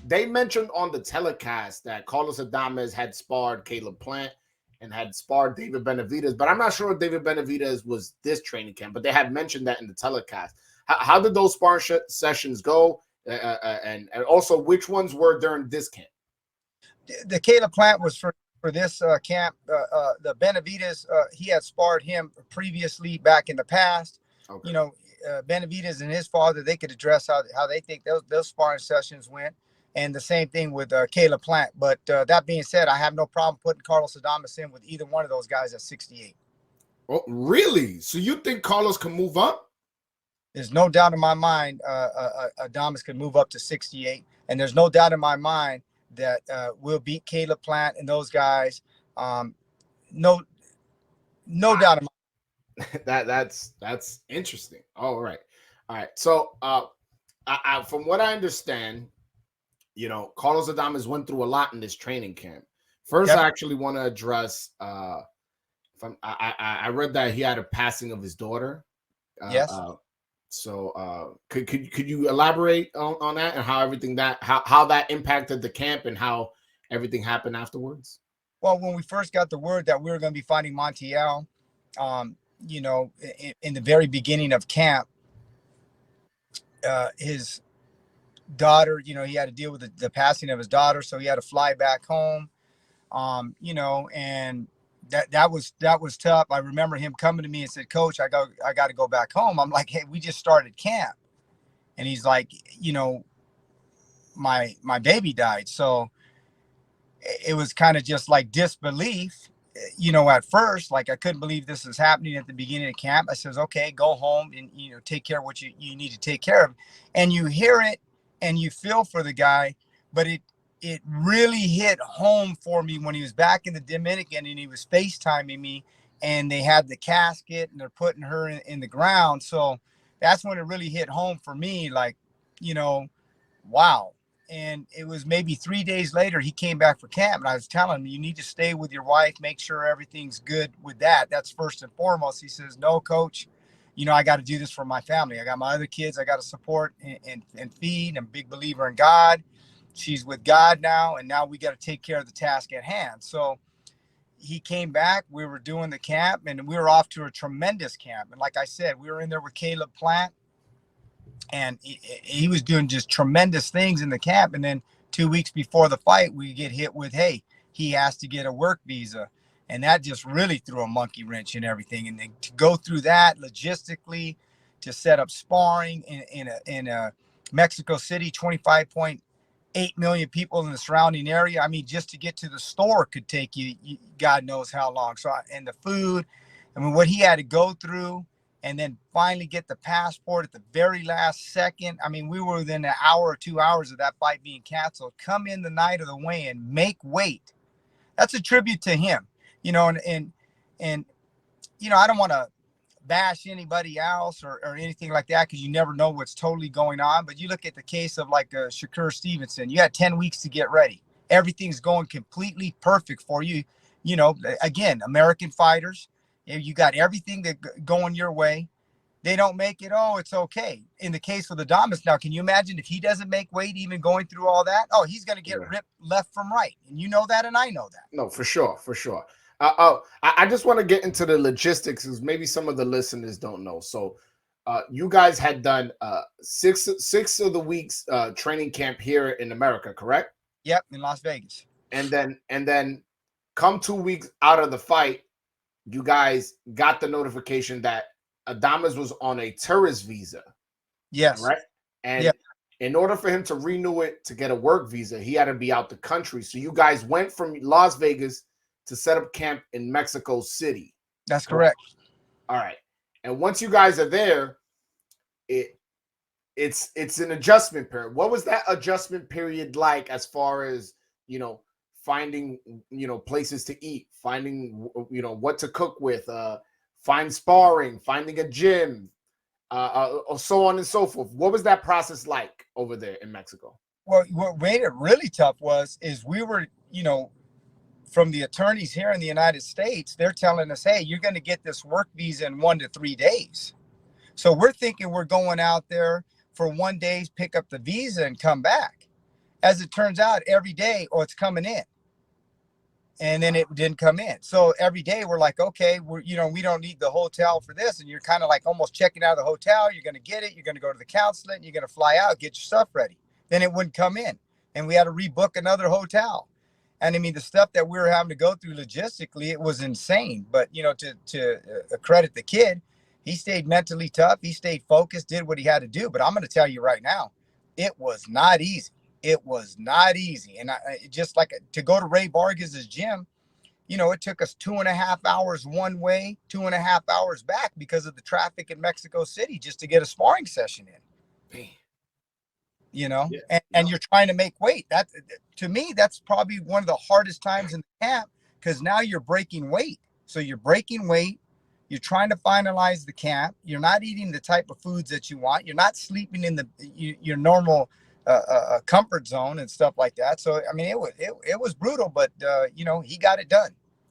They mentioned on the telecast that Carlos Adames had sparred Caleb Plant and had sparred David Benavidez, but I'm not sure if David Benavidez was this training camp, but they had mentioned that in the telecast. How did those sparring sessions go? And also, which ones were during this camp? The Caleb Plant was for this camp. The Benavidez, he had sparred him previously back in the past. Okay. You know, Benavidez and his father, they could address how they think those sparring sessions went. And the same thing with Caleb Plant. But that being said, I have no problem putting Carlos Adames in with either one of those guys at 68. Oh, really? So you think Carlos can move up? There's no doubt in my mind Adames can move up to 68. And there's no doubt in my mind that we'll beat Caleb Plant and those guys. No doubt in my mind. That's interesting. All right. So from what I understand, you know, Carlos Adames went through a lot in this training camp. First, yep. I actually want to address. I read that he had a passing of his daughter. Yes. So could you elaborate on that and how that impacted the camp and how everything happened afterwards? Well, when we first got the word that we were going to be fighting Montiel, you know, in the very beginning of camp, his daughter, you know, he had to deal with the passing of his daughter, so he had to fly back home. You know, and that was tough. I remember him coming to me and said, "Coach, I got to go back home." I'm like, "Hey, we just started camp," and he's like, "You know, my baby died," so it was kind of just like disbelief, you know, at first. Like, I couldn't believe this was happening at the beginning of camp. I says, "Okay, go home and, you know, take care of what you need to take care of." And you hear it and you feel for the guy, but it really hit home for me when he was back in the Dominican and he was FaceTiming me and they had the casket and they're putting her in the ground. So that's when it really hit home for me, like, you know, wow. And it was maybe 3 days later, he came back for camp and I was telling him, you need to stay with your wife, make sure everything's good with that. That's first and foremost. He says, "No, Coach, you know, I got to do this for my family. I got my other kids I got to support and feed. I'm a big believer in God. She's with God now, and now we got to take care of the task at hand." So he came back. We were doing the camp, and we were off to a tremendous camp. And like I said, we were in there with Caleb Plant, and he was doing just tremendous things in the camp. And then 2 weeks before the fight, we get hit with, hey, he has to get a work visa. And that just really threw a monkey wrench in everything. And then to go through that logistically, to set up sparring in a Mexico City, 25.8 million people in the surrounding area. I mean, just to get to the store could take you God knows how long. So, and the food, I mean, what he had to go through, and then finally get the passport at the very last second. I mean, we were within an hour or 2 hours of that fight being canceled. Come in the night of the weigh-in, make weight. That's a tribute to him, you know, and you know, I don't want to bash anybody else or anything like that, because you never know what's totally going on. But you look at the case of like Shakur Stevenson. You had 10 weeks to get ready. Everything's going completely perfect for you. You know, again, American fighters, you got everything that going your way. They don't make it. Oh, it's okay. In the case with Adames now, can you imagine if he doesn't make weight, even going through all that? Oh, he's going to get ripped left from right. And you know that, and I know that. No, for sure. I just want to get into the logistics, because maybe some of the listeners don't know. So you guys had done six of the weeks training camp here in America, correct? Yep, in Las Vegas. And then come 2 weeks out of the fight, you guys got the notification that Adames was on a tourist visa. Yes. Right? And in order for him to renew it to get a work visa, he had to be out the country. So you guys went from Las Vegas to set up camp in Mexico City. That's correct. All right. And once you guys are there, it's an adjustment period. What was that adjustment period like, as far as, you know, finding, you know, places to eat, finding, you know, what to cook with, find sparring, finding a gym, so on and so forth? What was that process like over there in Mexico? Well, what made it really tough is we were, you know, from the attorneys here in the United States, they're telling us, hey, you're going to get this work visa in 1 to 3 days. So we're thinking we're going out there for 1 day, pick up the visa and come back. As it turns out, every day, oh, it's coming in. And then it didn't come in. So every day we're like, okay, we don't need the hotel for this. And you're kind of like almost checking out of the hotel. You're going to get it. You're going to go to the consulate and you're going to fly out, get your stuff ready. Then it wouldn't come in. And we had to rebook another hotel. And I mean, the stuff that we were having to go through logistically, it was insane. But, to credit the kid, he stayed mentally tough. He stayed focused, did what he had to do. But I'm going to tell you right now, it was not easy. It was not easy. And just like to go to Ray Vargas's gym, it took us 2.5 hours one way, 2.5 hours back because of the traffic in Mexico City just to get a sparring session in. Yeah. And you're trying to make weight. That, to me, that's probably one of the hardest times in the camp, because now you're breaking weight. So you're breaking weight. You're trying to finalize the camp. You're not eating the type of foods that you want. You're not sleeping in your normal comfort zone and stuff like that. So I mean, it was brutal, but he got it done.